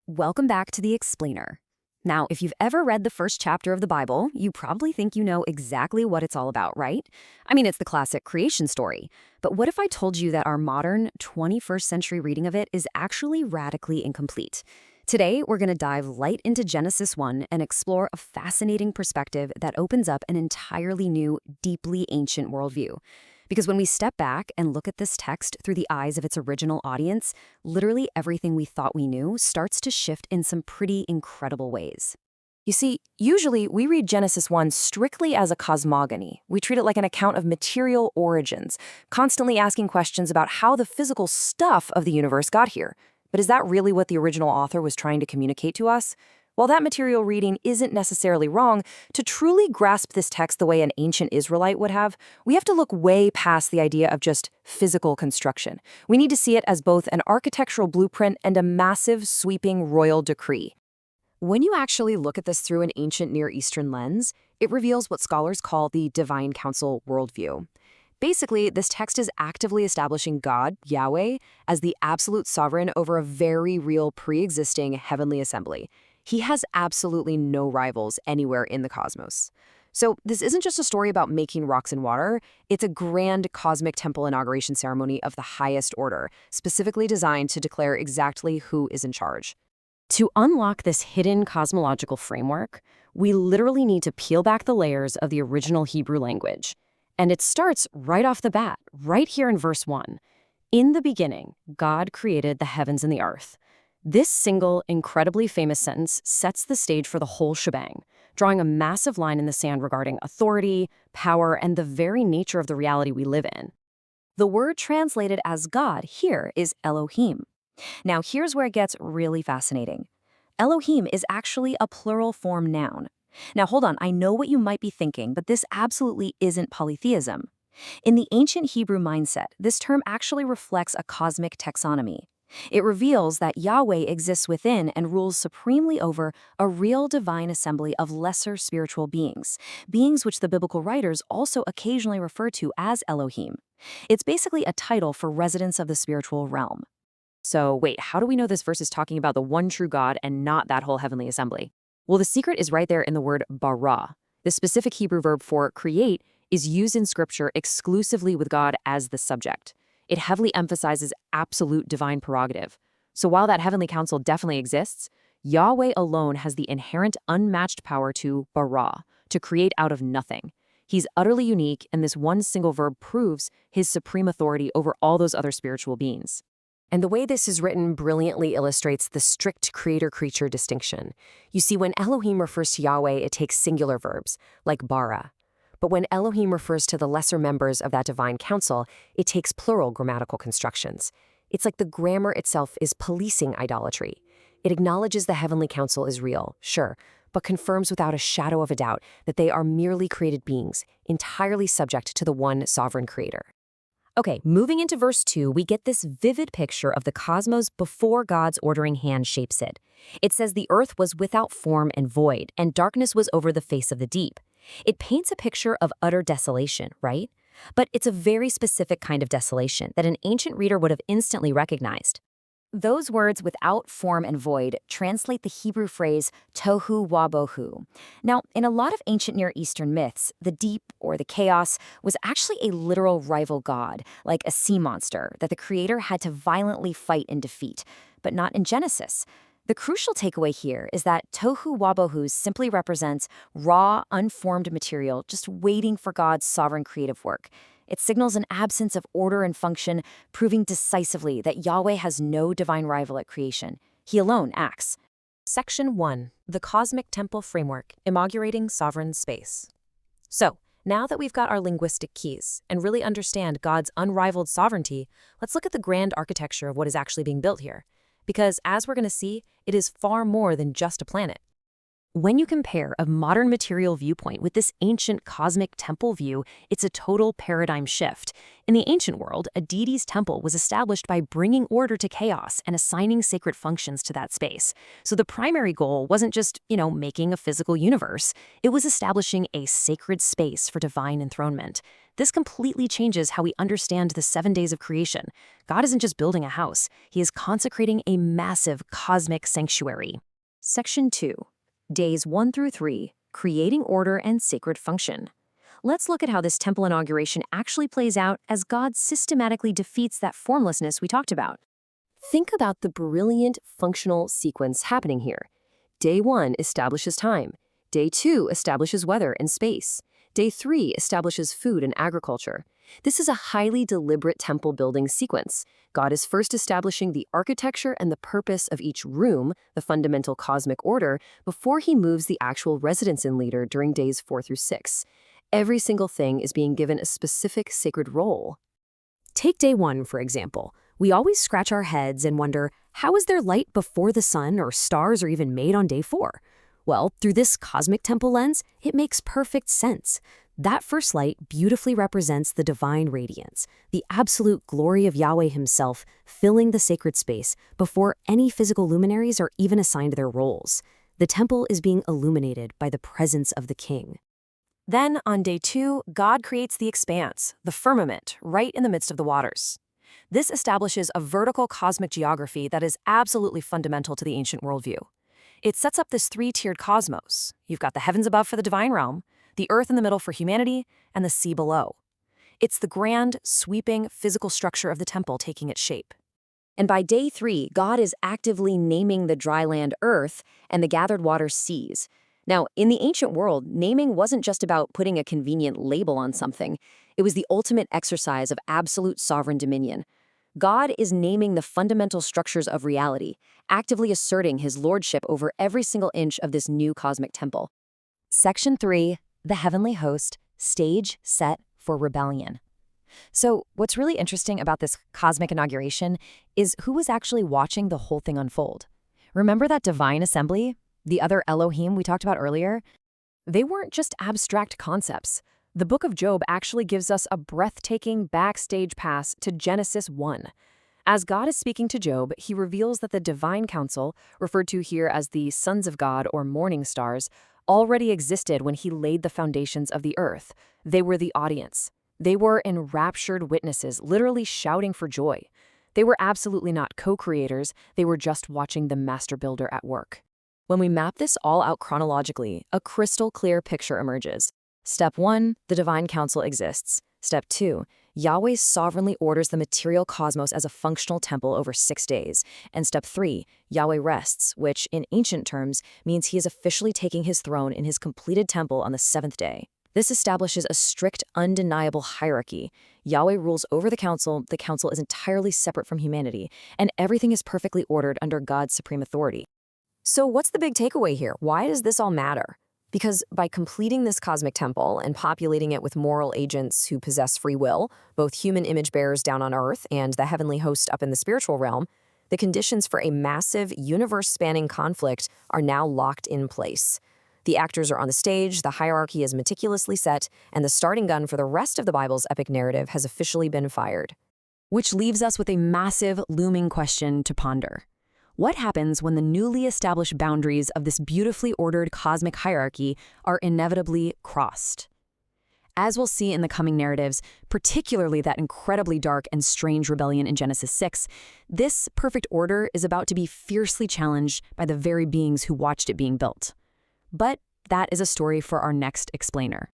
Welcome back to The Explainer. Now, if you've ever read the first chapter of the Bible, you probably think you know exactly what it's all about, right? I mean, it's the classic creation story. But what if I told you that our modern 21st century reading of it is actually radically incomplete? Today, we're going to dive light into Genesis 1 and explore a fascinating perspective that opens up an entirely new, deeply ancient worldview. Because when we step back and look at this text through the eyes of its original audience, literally everything we thought we knew starts to shift in some pretty incredible ways. You see, usually we read Genesis 1 strictly as a cosmogony. We treat it like an account of material origins, constantly asking questions about how the physical stuff of the universe got here. But is that really what the original author was trying to communicate to us? While that material reading isn't necessarily wrong, to truly grasp this text the way an ancient Israelite would have, we have to look way past the idea of just physical construction. We need to see it as both an architectural blueprint and a massive, sweeping royal decree. When you actually look at this through an ancient Near Eastern lens, it reveals what scholars call the divine council worldview. Basically, this text is actively establishing God, Yahweh, as the absolute sovereign over a very real pre-existing heavenly assembly. He has absolutely no rivals anywhere in the cosmos. So this isn't just a story about making rocks and water, it's a grand cosmic temple inauguration ceremony of the highest order, specifically designed to declare exactly who is in charge. To unlock this hidden cosmological framework, we literally need to peel back the layers of the original Hebrew language. And it starts right off the bat, right here in verse 1. In the beginning, God created the heavens and the earth. This single, incredibly famous sentence sets the stage for the whole shebang, drawing a massive line in the sand regarding authority, power, and the very nature of the reality we live in. The word translated as God here is Elohim. Now, here's where it gets really fascinating. Elohim is actually a plural form noun. Now, hold on, I know what you might be thinking, but this absolutely isn't polytheism. In the ancient Hebrew mindset, this term actually reflects a cosmic taxonomy. It reveals that Yahweh exists within and rules supremely over a real divine assembly of lesser spiritual beings, beings which the biblical writers also occasionally refer to as Elohim. It's basically a title for residents of the spiritual realm. So wait, how do we know this verse is talking about the one true God and not that whole heavenly assembly? Well, the secret is right there in the word bara. The specific Hebrew verb for create is used in Scripture exclusively with God as the subject. It heavily emphasizes absolute divine prerogative. So while that heavenly council definitely exists, Yahweh alone has the inherent unmatched power to bara, to create out of nothing. He's utterly unique, and this one single verb proves his supreme authority over all those other spiritual beings. And the way this is written brilliantly illustrates the strict creator-creature distinction. You see, when Elohim refers to Yahweh, it takes singular verbs, like bara. But when Elohim refers to the lesser members of that divine council, it takes plural grammatical constructions. It's like the grammar itself is policing idolatry. It acknowledges the heavenly council is real, sure, but confirms without a shadow of a doubt that they are merely created beings, entirely subject to the one sovereign creator. Okay, moving into verse 2, we get this vivid picture of the cosmos before God's ordering hand shapes it. It says the earth was without form and void, and darkness was over the face of the deep. It paints a picture of utter desolation, right? But it's a very specific kind of desolation that an ancient reader would have instantly recognized. Those words without form and void translate the Hebrew phrase tohu wabohu. Now, in a lot of ancient Near Eastern myths, the deep, or the chaos, was actually a literal rival god, like a sea monster, that the creator had to violently fight and defeat, but not in Genesis. The crucial takeaway here is that tohu wabohu simply represents raw, unformed material just waiting for God's sovereign creative work. It signals an absence of order and function, proving decisively that Yahweh has no divine rival at creation. He alone acts. Section 1. The Cosmic Temple Framework, Inaugurating Sovereign Space. So, now that we've got our linguistic keys and really understand God's unrivaled sovereignty, let's look at the grand architecture of what is actually being built here. Because, as we're going to see, it is far more than just a planet. When you compare a modern material viewpoint with this ancient cosmic temple view, it's a total paradigm shift. In the ancient world, a deity's temple was established by bringing order to chaos and assigning sacred functions to that space. So the primary goal wasn't just, making a physical universe. It was establishing a sacred space for divine enthronement. This completely changes how we understand the 7 days of creation. God isn't just building a house. He is consecrating a massive cosmic sanctuary. Section 2. Days 1 through 3, creating order and sacred function. Let's look at how this temple inauguration actually plays out as God systematically defeats that formlessness we talked about. Think about the brilliant functional sequence happening here. Day 1 establishes time. Day 2 establishes weather and space. Day 3 establishes food and agriculture. This is a highly deliberate temple building sequence. God is first establishing the architecture and the purpose of each room, the fundamental cosmic order, before he moves the actual residence in leader during days 4 through 6. Every single thing is being given a specific sacred role. Take day 1, for example. We always scratch our heads and wonder, how is there light before the sun or stars are even made on day 4? Well, through this cosmic temple lens, it makes perfect sense. That first light beautifully represents the divine radiance, the absolute glory of Yahweh himself filling the sacred space before any physical luminaries are even assigned their roles. The temple is being illuminated by the presence of the king. Then, on day 2, God creates the expanse, the firmament, right in the midst of the waters. This establishes a vertical cosmic geography that is absolutely fundamental to the ancient worldview. It sets up this 3-tiered cosmos. You've got the heavens above for the divine realm, the earth in the middle for humanity, and the sea below. It's the grand, sweeping, physical structure of the temple taking its shape. And by day 3, God is actively naming the dry land earth and the gathered waters seas. Now, in the ancient world, naming wasn't just about putting a convenient label on something. It was the ultimate exercise of absolute sovereign dominion. God is naming the fundamental structures of reality, actively asserting his lordship over every single inch of this new cosmic temple. Section 3. The heavenly host, stage set for rebellion. So what's really interesting about this cosmic inauguration is who was actually watching the whole thing unfold. Remember that divine assembly, the other Elohim we talked about earlier? They weren't just abstract concepts. The book of Job actually gives us a breathtaking backstage pass to Genesis 1. As God is speaking to Job, he reveals that the divine council, referred to here as the sons of God or morning stars, already existed when he laid the foundations of the earth. They were the audience. They were enraptured witnesses, literally shouting for joy. They were absolutely not co-creators, they were just watching the master builder at work. When we map this all out chronologically, a crystal clear picture emerges. Step 1, the divine council exists. Step 2, Yahweh sovereignly orders the material cosmos as a functional temple over 6 days. And step 3, Yahweh rests, which, in ancient terms, means he is officially taking his throne in his completed temple on the 7th day. This establishes a strict, undeniable hierarchy. Yahweh rules over the council is entirely separate from humanity, and everything is perfectly ordered under God's supreme authority. So what's the big takeaway here? Why does this all matter? Because by completing this cosmic temple and populating it with moral agents who possess free will, both human image bearers down on earth and the heavenly host up in the spiritual realm, the conditions for a massive, universe-spanning conflict are now locked in place. The actors are on the stage, the hierarchy is meticulously set, and the starting gun for the rest of the Bible's epic narrative has officially been fired. Which leaves us with a massive, looming question to ponder. What happens when the newly established boundaries of this beautifully ordered cosmic hierarchy are inevitably crossed? As we'll see in the coming narratives, particularly that incredibly dark and strange rebellion in Genesis 6, this perfect order is about to be fiercely challenged by the very beings who watched it being built. But that is a story for our next explainer.